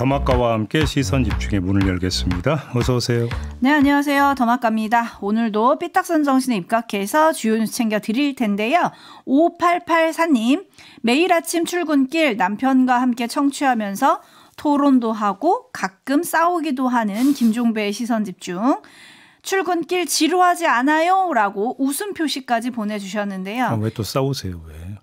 더마카와 함께 시선 집중의 문을 열겠습니다. 어서 오세요. 네, 안녕하세요. 더마카입니다. 오늘도 삐딱선 정신에 입각해서 주요 뉴스 챙겨 드릴 텐데요. 5884님, 매일 아침 출근길 남편과 함께 청취하면서 토론도 하고 가끔 싸우기도 하는 김종배의 시선 집중. 출근길 지루하지 않아요? 라고 웃음 표시까지 보내주셨는데요. 왜 또 싸우세요? 왜?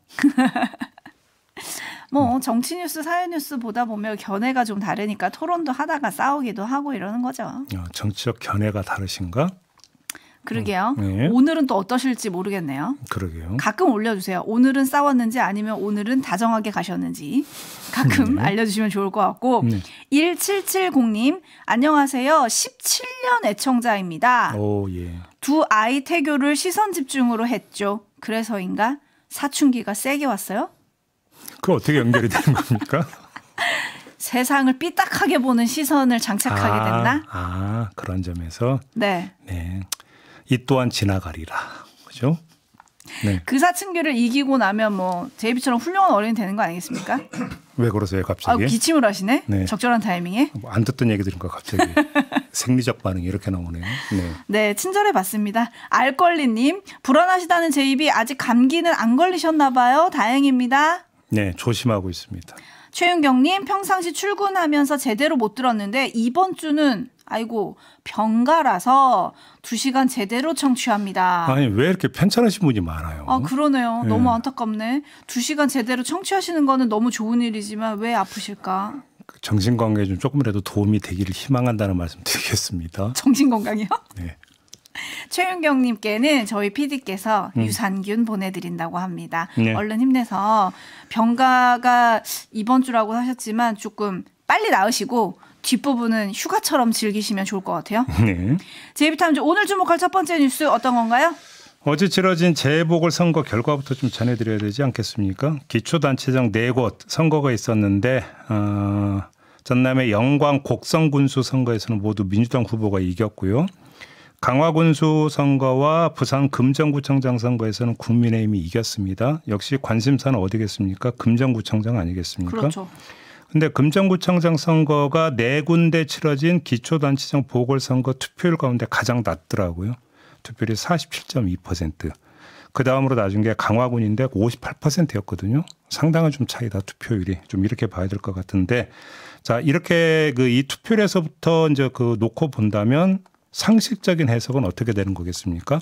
뭐 정치 뉴스, 사회 뉴스 보다 보면 견해가 좀 다르니까 토론도 하다가 싸우기도 하고 이러는 거죠. 정치적 견해가 다르신가? 그러게요. 네. 오늘은 또 어떠실지 모르겠네요. 그러게요. 가끔 올려주세요. 오늘은 싸웠는지 아니면 오늘은 다정하게 가셨는지 가끔 네. 알려주시면 좋을 것 같고. 네. 1770님 안녕하세요. 17년 애청자입니다. 오, 예. 두 아이 태교를 시선 집중으로 했죠. 그래서인가 사춘기가 세게 왔어요? 그 어떻게 연결이 되는 겁니까? 세상을 삐딱하게 보는 시선을 장착하게 됐나? 그런 점에서 네. 네. 이 또한 지나가리라. 그죠? 네. 그 사춘기를 이기고 나면 뭐 제이비처럼 훌륭한 어른이 되는 거 아니겠습니까? 왜 그러세요, 갑자기? 기침을 하시네? 네. 적절한 타이밍에? 안 듣던 얘기 들으니까 갑자기 생리적 반응이 이렇게 나오네요. 네. 네, 친절해 봤습니다. 알걸리님, 불안하시다는 제 입이 아직 감기는 안 걸리셨나 봐요. 다행입니다. 네, 조심하고 있습니다. 최윤경님, 평상시 출근하면서 제대로 못 들었는데 이번 주는 아이고 병가라서 2시간 제대로 청취합니다. 아니 왜 이렇게 편찮으신 분이 많아요? 그러네요. 네. 너무 안타깝네. 2시간 제대로 청취하시는 거는 너무 좋은 일이지만 왜 아프실까? 정신건강에 좀 조금이라도 도움이 되기를 희망한다는 말씀 드리겠습니다. 정신건강이요? 네. 최윤경님께는 저희 PD께서 유산균 보내드린다고 합니다. 네. 얼른 힘내서 병가가 이번 주라고 하셨지만 조금 빨리 나으시고 뒷부분은 휴가처럼 즐기시면 좋을 것 같아요. 네. 제이비타임즈 오늘 주목할 첫 번째 뉴스 어떤 건가요? 어제 치러진 재보궐선거 결과부터 좀 전해드려야 되지 않겠습니까? 기초단체장 4곳 선거가 있었는데 전남의 영광 곡성군수 선거에서는 모두 민주당 후보가 이겼고요. 강화군수 선거와 부산 금정구청장 선거에서는 국민의힘이 이겼습니다. 역시 관심사는 어디겠습니까? 금정구청장 아니겠습니까? 그렇죠. 근데 금정구청장 선거가 4군데 치러진 기초단체장 보궐선거 투표율 가운데 가장 낮더라고요. 투표율이 47.2%. 그 다음으로 낮은 게 강화군인데 58%였거든요. 상당한 좀 차이다, 투표율이. 좀 이렇게 봐야 될 것 같은데. 자, 이렇게 이 투표율에서부터 이제 놓고 본다면 상식적인 해석은 어떻게 되는 거겠습니까?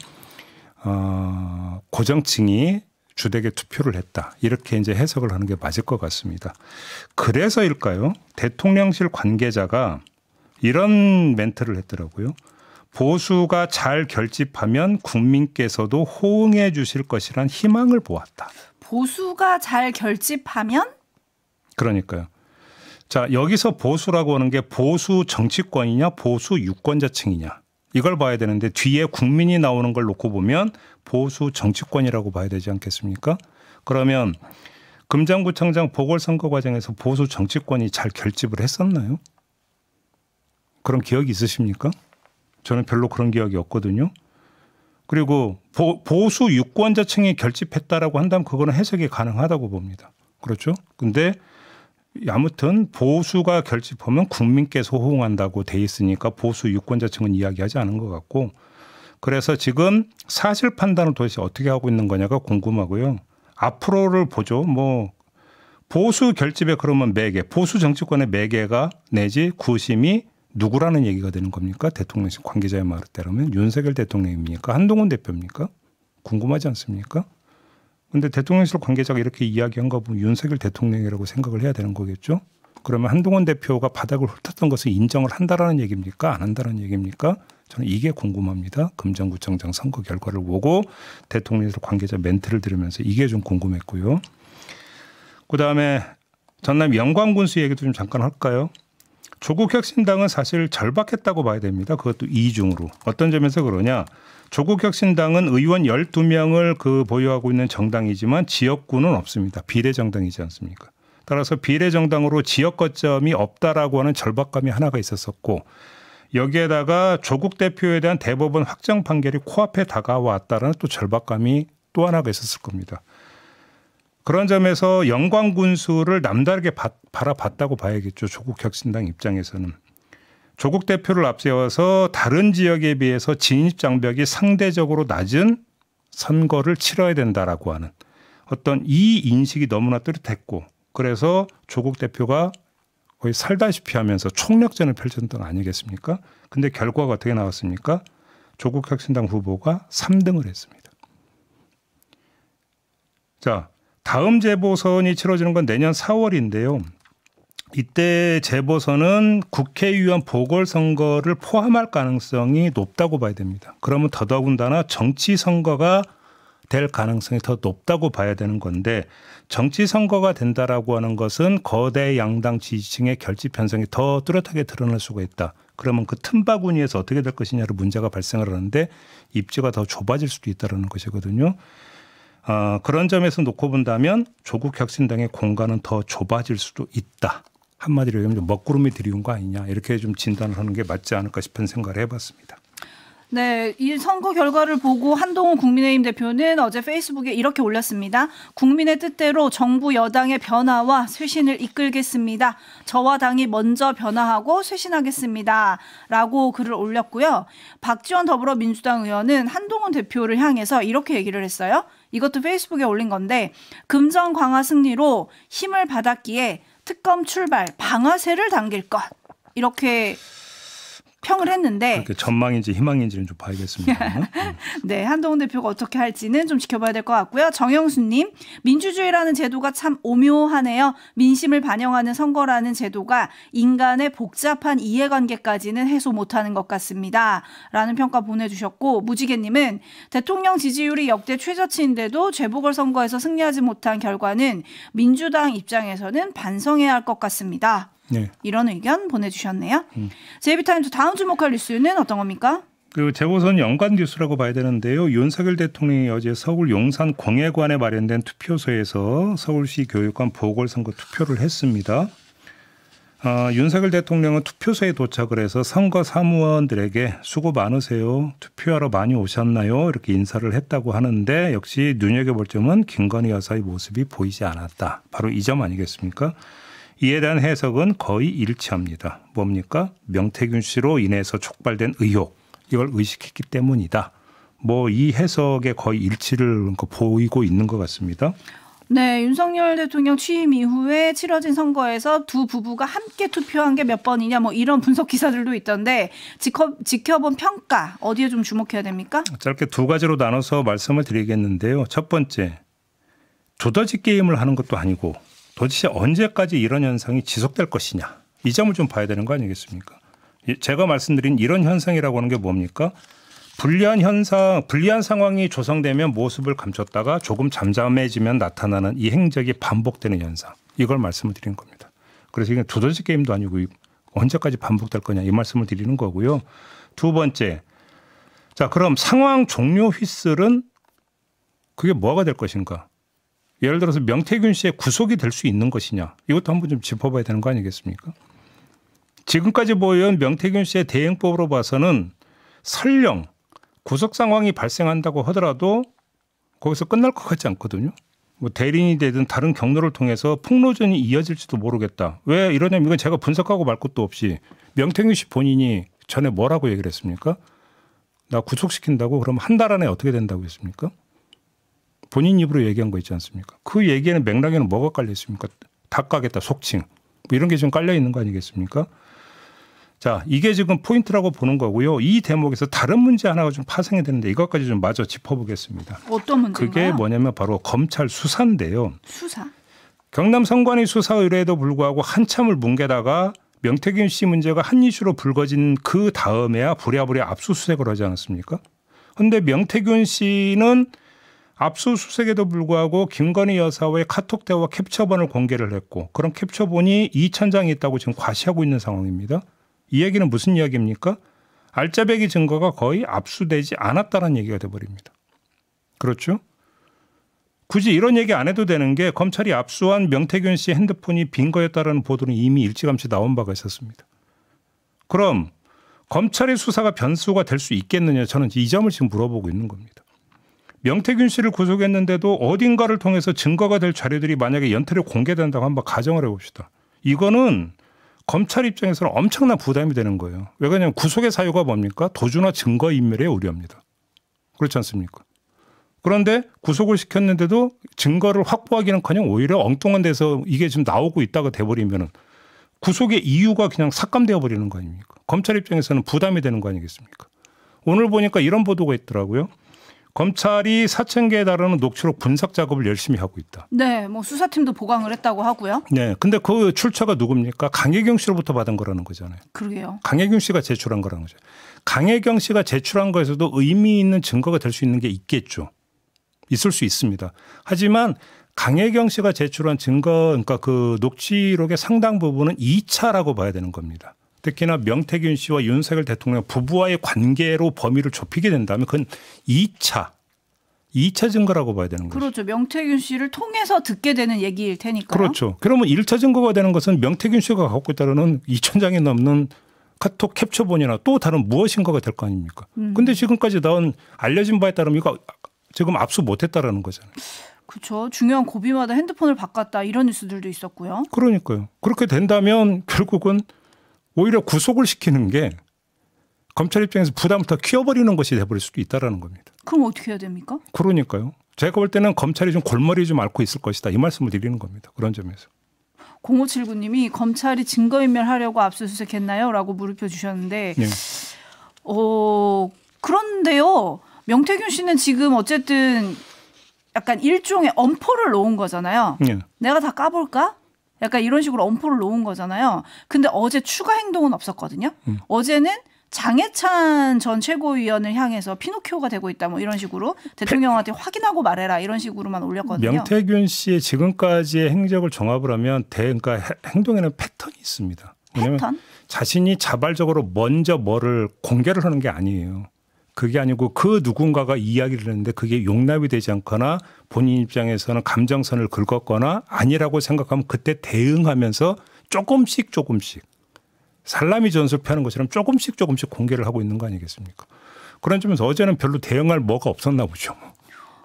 고정층이 주되게 투표를 했다. 이렇게 이제 해석을 하는 게 맞을 것 같습니다. 그래서일까요? 대통령실 관계자가 이런 멘트를 했더라고요. 보수가 잘 결집하면 국민께서도 호응해 주실 것이란 희망을 보았다. 보수가 잘 결집하면? 그러니까요. 자, 여기서 보수라고 하는 게 보수 정치권이냐 보수 유권자층이냐 이걸 봐야 되는데 뒤에 국민이 나오는 걸 놓고 보면 보수 정치권이라고 봐야 되지 않겠습니까? 그러면 금정구청장 보궐선거 과정에서 보수 정치권이 잘 결집을 했었나요? 그런 기억이 있으십니까? 저는 별로 그런 기억이 없거든요. 그리고 보수 유권자층이 결집했다라고 한다면 그거는 해석이 가능하다고 봅니다. 그렇죠? 근데 아무튼 보수가 결집하면 국민께서 호응한다고 돼 있으니까 보수 유권자층은 이야기하지 않은 것 같고 그래서 지금 사실 판단을 도대체 어떻게 하고 있는 거냐가 궁금하고요. 앞으로를 보죠. 뭐 보수 결집에 그러면 매개, 보수 정치권의 매개가 내지 구심이 누구라는 얘기가 되는 겁니까? 대통령실 관계자의 말에 따르면 윤석열 대통령입니까? 한동훈 대표입니까? 궁금하지 않습니까? 그런데 대통령실 관계자가 이렇게 이야기한 거 보면 윤석열 대통령이라고 생각을 해야 되는 거겠죠? 그러면 한동훈 대표가 바닥을 훑었던 것을 인정을 한다라는 얘기입니까? 안 한다는 얘기입니까? 저는 이게 궁금합니다. 금정구청장 선거 결과를 보고 대통령실 관계자 멘트를 들으면서 이게 좀 궁금했고요. 그다음에 전남 영광군수 얘기도 좀 잠깐 할까요? 조국혁신당은 사실 절박했다고 봐야 됩니다. 그것도 이중으로. 어떤 점에서 그러냐. 조국혁신당은 의원 12명을 보유하고 있는 정당이지만 지역구는 없습니다. 비례정당이지 않습니까? 따라서 비례정당으로 지역 거점이 없다라고 하는 절박감이 하나가 있었었고 여기에다가 조국 대표에 대한 대법원 확정 판결이 코앞에 다가왔다라는 또 절박감이 또 하나가 있었을 겁니다. 그런 점에서 영광 군수를 남다르게 바라봤다고 봐야겠죠. 조국 혁신당 입장에서는. 조국 대표를 앞세워서 다른 지역에 비해서 진입 장벽이 상대적으로 낮은 선거를 치러야 된다라고 하는 어떤 이 인식이 너무나 뚜렷했고 그래서 조국 대표가 거의 살다시피 하면서 총력전을 펼쳤던 거 아니겠습니까? 근데 결과가 어떻게 나왔습니까? 조국 혁신당 후보가 3등을 했습니다. 자, 다음 재보선이 치러지는 건 내년 4월인데요. 이때 재보선은 국회의원 보궐선거를 포함할 가능성이 높다고 봐야 됩니다. 그러면 더더군다나 정치선거가 될 가능성이 더 높다고 봐야 되는 건데 정치선거가 된다라고 하는 것은 거대 양당 지지층의 결집 편성이 더 뚜렷하게 드러날 수가 있다. 그러면 그 틈바구니에서 어떻게 될 것이냐를 문제가 발생을 하는데 입지가 더 좁아질 수도 있다는 것이거든요. 그런 점에서 놓고 본다면 조국 혁신당의 공간은 더 좁아질 수도 있다. 한마디로 얘기하면 먹구름이 들이운 거 아니냐 이렇게 좀 진단을 하는 게 맞지 않을까 싶은 생각을 해봤습니다. 네, 이 선거 결과를 보고 한동훈 국민의힘 대표는 어제 페이스북에 이렇게 올렸습니다. 국민의 뜻대로 정부 여당의 변화와 쇄신을 이끌겠습니다. 저와 당이 먼저 변화하고 쇄신하겠습니다. 라고 글을 올렸고요. 박지원 더불어민주당 의원은 한동훈 대표를 향해서 이렇게 얘기를 했어요. 이것도 페이스북에 올린 건데 금전 강화 승리로 힘을 받았기에 특검 출발 방아쇠를 당길 것. 이렇게 평을 했는데 그렇게 전망인지 희망인지는 좀 봐야겠습니다. 네, 한동훈 대표가 어떻게 할지는 좀 지켜봐야 될 것 같고요. 정영수님, 민주주의라는 제도가 참 오묘하네요. 민심을 반영하는 선거라는 제도가 인간의 복잡한 이해관계까지는 해소 못하는 것 같습니다. 라는 평가 보내주셨고 무지개님은 대통령 지지율이 역대 최저치인데도 재보궐선거에서 승리하지 못한 결과는 민주당 입장에서는 반성해야 할 것 같습니다. 네. 이런 의견 보내주셨네요. 제이비타임즈 다음 주목할 뉴스는 어떤 겁니까? 그 재보선 연관 뉴스라고 봐야 되는데요. 윤석열 대통령이 어제 서울 용산 공예관에 마련된 투표소에서 서울시 교육감 보궐선거 투표를 했습니다. 윤석열 대통령은 투표소에 도착을 해서 선거 사무원들에게 수고 많으세요. 투표하러 많이 오셨나요? 이렇게 인사를 했다고 하는데 역시 눈여겨볼 점은 김건희 여사의 모습이 보이지 않았다. 바로 이 점 아니겠습니까? 이에 대한 해석은 거의 일치합니다. 뭡니까? 명태균 씨로 인해서 촉발된 의혹, 이걸 의식했기 때문이다. 뭐 이 해석에 거의 일치를 보이고 있는 것 같습니다. 네, 윤석열 대통령 취임 이후에 치러진 선거에서 두 부부가 함께 투표한 게 몇 번이냐 뭐 이런 분석 기사들도 있던데 지켜본 평가 어디에 좀 주목해야 됩니까? 짧게 두 가지로 나눠서 말씀을 드리겠는데요. 첫 번째, 두더지 게임을 하는 것도 아니고 도대체 언제까지 이런 현상이 지속될 것이냐. 이 점을 좀 봐야 되는 거 아니겠습니까? 제가 말씀드린 이런 현상이라고 하는 게 뭡니까? 불리한 상황이 조성되면 모습을 감췄다가 조금 잠잠해지면 나타나는 이 행적이 반복되는 현상. 이걸 말씀을 드리는 겁니다. 그래서 이게 두더지 게임도 아니고 언제까지 반복될 거냐 이 말씀을 드리는 거고요. 두 번째, 자 그럼 상황 종료 휘슬은 그게 뭐가 될 것인가? 예를 들어서 명태균 씨의 구속이 될 수 있는 것이냐. 이것도 한번 좀 짚어봐야 되는 거 아니겠습니까? 지금까지 보여온 명태균 씨의 대응법으로 봐서는 설령 구속 상황이 발생한다고 하더라도 거기서 끝날 것 같지 않거든요. 뭐 대리인이 되든 다른 경로를 통해서 폭로전이 이어질지도 모르겠다. 왜 이러냐면 이건 제가 분석하고 말 것도 없이 명태균 씨 본인이 전에 뭐라고 얘기를 했습니까? 나 구속시킨다고 그러면 한 달 안에 어떻게 된다고 했습니까? 본인 입으로 얘기한 거 있지 않습니까? 그 얘기에는 맥락에는 뭐가 깔려 있습니까? 다 까겠다, 속칭. 뭐 이런 게 좀 깔려 있는 거 아니겠습니까? 자, 이게 지금 포인트라고 보는 거고요. 이 대목에서 다른 문제 하나가 좀 파생이 되는데 이것까지 좀 마저 짚어보겠습니다. 어떤 문제인가요? 그게 뭐냐면 바로 검찰 수사인데요. 수사? 경남 선관위 수사 의뢰에도 불구하고 한참을 뭉개다가 명태균 씨 문제가 한 이슈로 불거진 그 다음에야 부랴부랴 압수수색을 하지 않았습니까? 그런데 명태균 씨는 압수수색에도 불구하고 김건희 여사와의 카톡 대화 캡처본을 공개를 했고 그런 캡처본이 2,000장이 있다고 지금 과시하고 있는 상황입니다. 이 얘기는 무슨 이야기입니까? 알짜배기 증거가 거의 압수되지 않았다는 얘기가 돼버립니다. 그렇죠? 굳이 이런 얘기 안 해도 되는 게 검찰이 압수한 명태균 씨 핸드폰이 빈 거였다는 보도는 이미 일찌감치 나온 바가 있었습니다. 그럼 검찰의 수사가 변수가 될 수 있겠느냐 저는 이 점을 지금 물어보고 있는 겁니다. 명태균 씨를 구속했는데도 어딘가를 통해서 증거가 될 자료들이 만약에 연태로 공개된다고 한번 가정을 해봅시다. 이거는 검찰 입장에서는 엄청난 부담이 되는 거예요. 왜 그러냐면 구속의 사유가 뭡니까? 도주나 증거인멸의 우려입니다. 그렇지 않습니까? 그런데 구속을 시켰는데도 증거를 확보하기는커녕 오히려 엉뚱한 데서 이게 지금 나오고 있다가 돼버리면은 구속의 이유가 그냥 삭감되어 버리는 거 아닙니까? 검찰 입장에서는 부담이 되는 거 아니겠습니까? 오늘 보니까 이런 보도가 있더라고요. 검찰이 4,000개에 달하는 녹취록 분석 작업을 열심히 하고 있다. 네, 뭐 수사팀도 보강을 했다고 하고요. 네, 근데 그 출처가 누굽니까? 강혜경 씨로부터 받은 거라는 거잖아요. 그러게요. 강혜경 씨가 제출한 거라는 거죠. 강혜경 씨가 제출한 거에서도 의미 있는 증거가 될 수 있는 게 있겠죠. 있을 수 있습니다. 하지만 강혜경 씨가 제출한 증거, 그러니까 그 녹취록의 상당 부분은 2차라고 봐야 되는 겁니다. 특히나 명태균 씨와 윤석열 대통령 부부와의 관계로 범위를 좁히게 된다면 그건 2차 증거라고 봐야 되는 거죠. 그렇죠. 명태균 씨를 통해서 듣게 되는 얘기일 테니까요. 그렇죠. 그러면 1차 증거가 되는 것은 명태균 씨가 갖고 있다는 2,000장이 넘는 카톡 캡처본이나 또 다른 무엇인가가 될 거 아닙니까? 근데 지금까지 나온 알려진 바에 따르면 이거 지금 압수 못했다라는 거잖아요. 그렇죠. 중요한 고비마다 핸드폰을 바꿨다 이런 뉴스들도 있었고요. 그러니까요. 그렇게 된다면 결국은 오히려 구속을 시키는 게 검찰 입장에서 부담을 더 키워버리는 것이 돼버릴 수도 있다라는 겁니다. 그럼 어떻게 해야 됩니까? 그러니까요. 제가 볼 때는 검찰이 좀 골머리 좀 앓고 있을 것이다. 이 말씀을 드리는 겁니다. 그런 점에서. 0579님이 검찰이 증거인멸하려고 압수수색했나요? 라고 물음표 주셨는데 네. 그런데요. 명태균 씨는 지금 어쨌든 약간 일종의 엄포를 놓은 거잖아요. 네. 내가 다 까볼까? 약간 이런 식으로 엄포를 놓은 거잖아요. 근데 어제 추가 행동은 없었거든요. 어제는 장해찬 전 최고위원을 향해서 피노키오가 되고 있다 뭐 이런 식으로 대통령한테 확인하고 말해라 이런 식으로만 올렸거든요. 명태균 씨의 지금까지의 행적을 종합을 하면 그러니까 행동에는 패턴이 있습니다. 패턴? 자신이 자발적으로 먼저 뭐를 공개를 하는 게 아니에요. 그게 아니고 그 누군가가 이야기를 했는데 그게 용납이 되지 않거나 본인 입장에서는 감정선을 긁었거나 아니라고 생각하면 그때 대응하면서 조금씩 살라미 전술 펴는 것처럼 조금씩 공개를 하고 있는 거 아니겠습니까? 그런 점에서 어제는 별로 대응할 뭐가 없었나 보죠.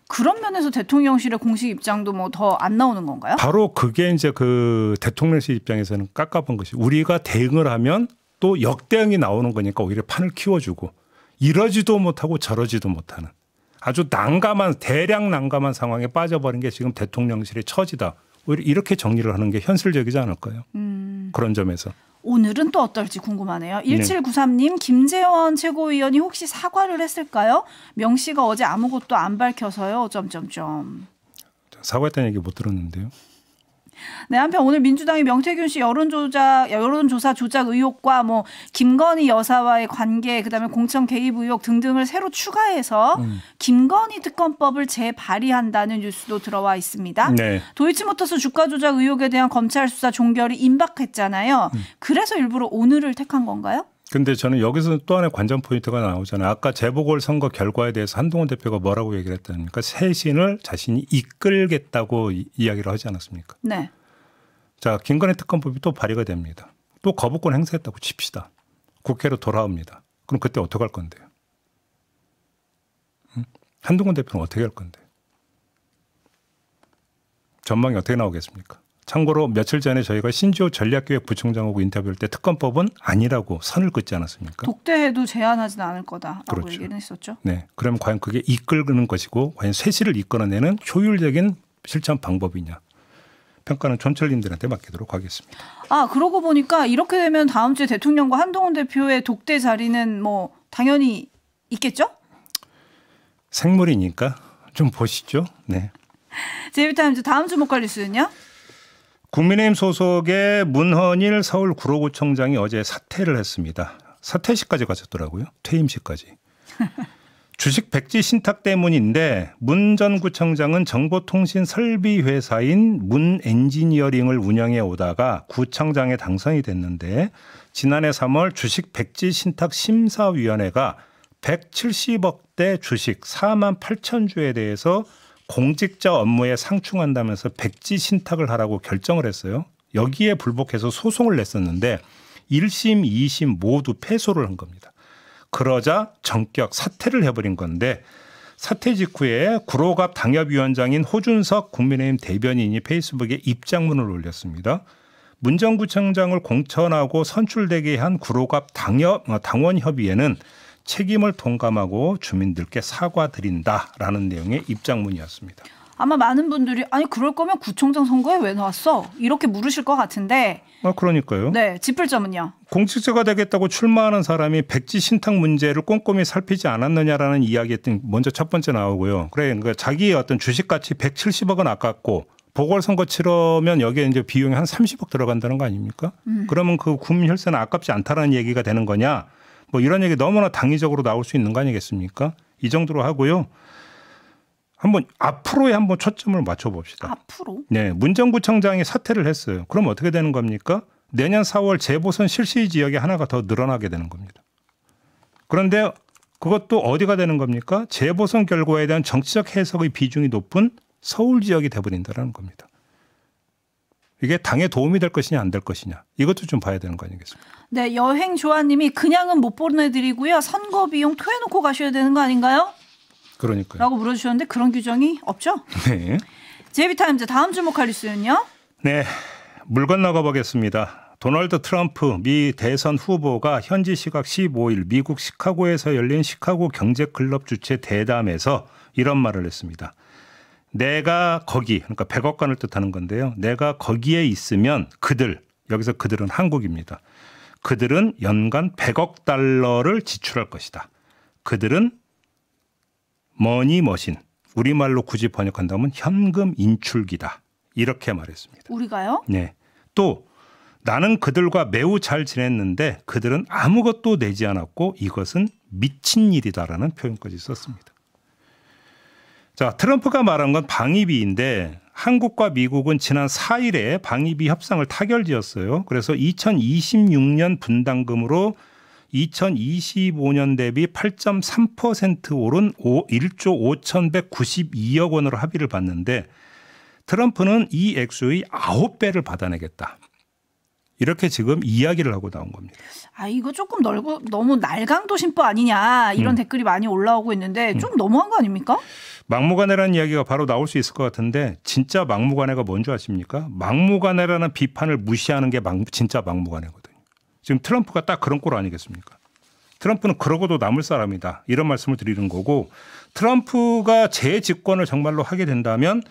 그런 면에서 대통령실의 공식 입장도 뭐 더 안 나오는 건가요? 바로 그게 이제 그 대통령실 입장에서는 깝깝한 것이 우리가 대응을 하면 또 역대응이 나오는 거니까 오히려 판을 키워주고 이러지도 못하고 저러지도 못하는 아주 대량 난감한 상황에 빠져버린 게 지금 대통령실의 처지다. 오히려 이렇게 정리를 하는 게 현실적이지 않을까요? 그런 점에서. 오늘은 또 어떨지 궁금하네요. 1793님 김재원 최고위원이 혹시 사과를 했을까요? 명 씨가 어제 아무것도 안 밝혀서요. 사과했다는 얘기 못 들었는데요. 네, 한편 오늘 민주당이 명태균 씨 여론조사 조작 의혹과 뭐 김건희 여사와의 관계, 그다음에 공천 개입 의혹 등등을 새로 추가해서 김건희 특검법을 재발의한다는 뉴스도 들어와 있습니다. 네. 도이치모터스 주가 조작 의혹에 대한 검찰 수사 종결이 임박했잖아요. 그래서 일부러 오늘을 택한 건가요? 근데 저는 여기서 또 하나의 관전 포인트가 나오잖아요. 아까 재보궐선거 결과에 대해서 한동훈 대표가 뭐라고 얘기를 했다니까 쇄신을 자신이 이끌겠다고 이야기를 하지 않았습니까? 네. 자, 김건희 특검법이 또 발의가 됩니다. 또 거부권 행사했다고 칩시다. 국회로 돌아옵니다. 그럼 그때 어떻게 할 건데요? 한동훈 대표는 어떻게 할 건데요? 전망이 어떻게 나오겠습니까? 참고로 며칠 전에 저희가 신지호 전략기획부총장하고 인터뷰할 때 특검법은 아니라고 선을 긋지 않았습니까? 독대해도 제한하지는 않을 거다라고 그렇죠. 얘기는 했었죠. 네, 그럼 과연 그게 이끌는 것이고 과연 쇄신을 이끌어내는 효율적인 실천 방법이냐. 평가는 촌철님들한테 맡기도록 하겠습니다. 그러고 보니까 이렇게 되면 다음 주에 대통령과 한동훈 대표의 독대 자리는 뭐 당연히 있겠죠? 생물이니까 좀 보시죠. 네. 제이비타임즈 다음 주목할 뉴스는요? 국민의힘 소속의 문헌일 서울 구로구청장이 어제 사퇴를 했습니다. 사퇴식까지 가셨더라고요. 퇴임식까지. 주식 백지 신탁 때문인데 문 전 구청장은 정보통신 설비 회사인 문엔지니어링을 운영해 오다가 구청장에 당선이 됐는데 지난해 3월 주식 백지 신탁 심사위원회가 170억대 주식 4만 8천 주에 대해서 공직자 업무에 상충한다면서 백지 신탁을 하라고 결정을 했어요. 여기에 불복해서 소송을 냈었는데 1심, 2심 모두 패소를 한 겁니다. 그러자 전격 사퇴를 해버린 건데 사퇴 직후에 구로갑 당협위원장인 호준석 국민의힘 대변인이 페이스북에 입장문을 올렸습니다. 문정구청장을 공천하고 선출되게 한 구로갑 당원협의회는 책임을 통감하고 주민들께 사과드린다라는 내용의 입장문이었습니다. 아마 많은 분들이 아니 그럴 거면 구청장 선거에 왜 나왔어? 이렇게 물으실 것 같은데. 그러니까요. 네, 짚을 점은요. 공직자가 되겠다고 출마하는 사람이 백지 신탁 문제를 꼼꼼히 살피지 않았느냐라는 이야기가 먼저 첫 번째 나오고요. 그러니까 자기의 어떤 주식 가치 170억은 아깝고 보궐선거 치르면 여기에 이제 비용이 한 30억 들어간다는 거 아닙니까? 그러면 그 국민 혈세는 아깝지 않다라는 얘기가 되는 거냐? 뭐 이런 얘기 너무나 당위적으로 나올 수 있는 거 아니겠습니까? 이 정도로 하고요. 한번 앞으로에 한번 초점을 맞춰봅시다. 앞으로? 네, 문정구청장이 사퇴를 했어요. 그럼 어떻게 되는 겁니까? 내년 4월 재보선 실시 지역이 하나가 더 늘어나게 되는 겁니다. 그런데 그것도 어디가 되는 겁니까? 재보선 결과에 대한 정치적 해석의 비중이 높은 서울 지역이 돼버린다는 겁니다. 이게 당에 도움이 될 것이냐 안 될 것이냐 이것도 좀 봐야 되는 거 아니겠습니까? 네, 여행 조아님이 그냥은 못 보내드리고요. 선거 비용 토해놓고 가셔야 되는 거 아닌가요? 그러니까요. 라고 물어주셨는데 그런 규정이 없죠? 네. 제이비타임즈 다음 주목할 뉴스는요? 네, 물 건너가 보겠습니다. 도널드 트럼프 미 대선 후보가 현지 시각 15일 미국 시카고에서 열린 시카고 경제클럽 주최 대담에서 이런 말을 했습니다. 내가 거기, 그러니까 100억 원을 뜻하는 건데요. 내가 거기에 있으면 그들, 여기서 그들은 한국입니다. 그들은 연간 100억 달러를 지출할 것이다. 그들은 머니머신, 우리말로 굳이 번역한다면 현금 인출기다. 이렇게 말했습니다. 우리가요? 네. 또 나는 그들과 매우 잘 지냈는데 그들은 아무것도 내지 않았고 이것은 미친 일이다라는 표현까지 썼습니다. 자, 트럼프가 말한 건 방위비인데 한국과 미국은 지난 4일에 방위비 협상을 타결지었어요. 그래서 2026년 분담금으로 2025년 대비 8.3% 오른 1조 5,192억 원으로 합의를 봤는데 트럼프는 이 액수의 9배를 받아내겠다. 이렇게 지금 이야기를 하고 나온 겁니다. 아, 이거 조금 너무 날강도 심보 아니냐 이런 댓글이 많이 올라오고 있는데 좀 너무한 거 아닙니까? 막무가내라는 이야기가 바로 나올 수 있을 것 같은데 진짜 막무가내가 뭔지 아십니까? 막무가내라는 비판을 무시하는 게 진짜 막무가내거든요. 지금 트럼프가 딱 그런 꼴 아니겠습니까? 트럼프는 그러고도 남을 사람이다. 이런 말씀을 드리는 거고 트럼프가 재집권을 정말로 하게 된다면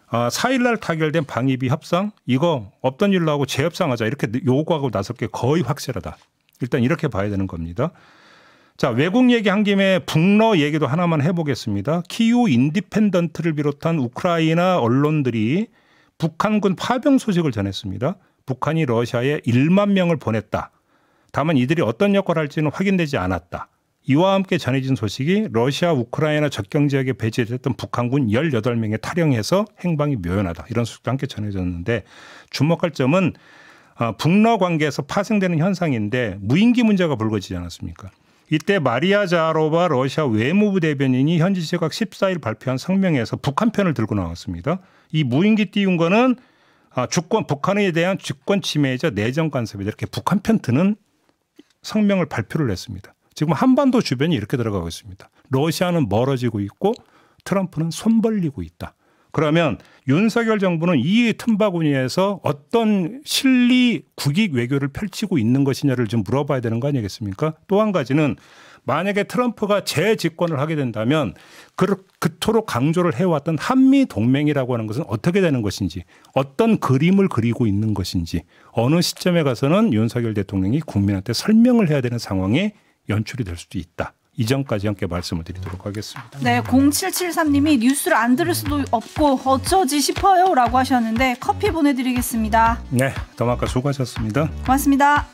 4일 날 타결된 방위비 협상 이거 없던 일로 하고 재협상하자 이렇게 요구하고 나설 게 거의 확실하다. 일단 이렇게 봐야 되는 겁니다. 자, 외국 얘기 한 김에 북러 얘기도 하나만 해보겠습니다. 키우 인디펜던트를 비롯한 우크라이나 언론들이 북한군 파병 소식을 전했습니다. 북한이 러시아에 1만 명을 보냈다. 다만 이들이 어떤 역할을 할지는 확인되지 않았다. 이와 함께 전해진 소식이 러시아 우크라이나 접경 지역에 배치됐던 북한군 18명에 탈영해서 행방이 묘연하다. 이런 소식도 함께 전해졌는데 주목할 점은 북러 관계에서 파생되는 현상인데 무인기 문제가 불거지지 않았습니까? 이때 마리아 자하로바 러시아 외무부 대변인이 현지 시각 14일 발표한 성명에서 북한 편을 들고 나왔습니다. 이 무인기 띄운 거는 북한에 대한 주권 침해이자 내정 간섭이다. 이렇게 북한 편 드는 성명을 발표를 했습니다. 지금 한반도 주변이 이렇게 들어가고 있습니다. 러시아는 멀어지고 있고 트럼프는 손 벌리고 있다. 그러면 윤석열 정부는 이 틈바구니에서 어떤 실리 국익 외교를 펼치고 있는 것이냐를 좀 물어봐야 되는 거 아니겠습니까? 또 한 가지는 만약에 트럼프가 재집권을 하게 된다면 그토록 강조를 해왔던 한미 동맹이라고 하는 것은 어떻게 되는 것인지 어떤 그림을 그리고 있는 것인지 어느 시점에 가서는 윤석열 대통령이 국민한테 설명을 해야 되는 상황에 연출이 될 수도 있다. 이 점까지 함께 말씀을 드리도록 하겠습니다. 네, 0773님이 뉴스를 안 들을 수도 없고 어쩌지 싶어요 라고 하셨는데 커피 보내드리겠습니다. 네, 더마카 수고하셨습니다. 고맙습니다.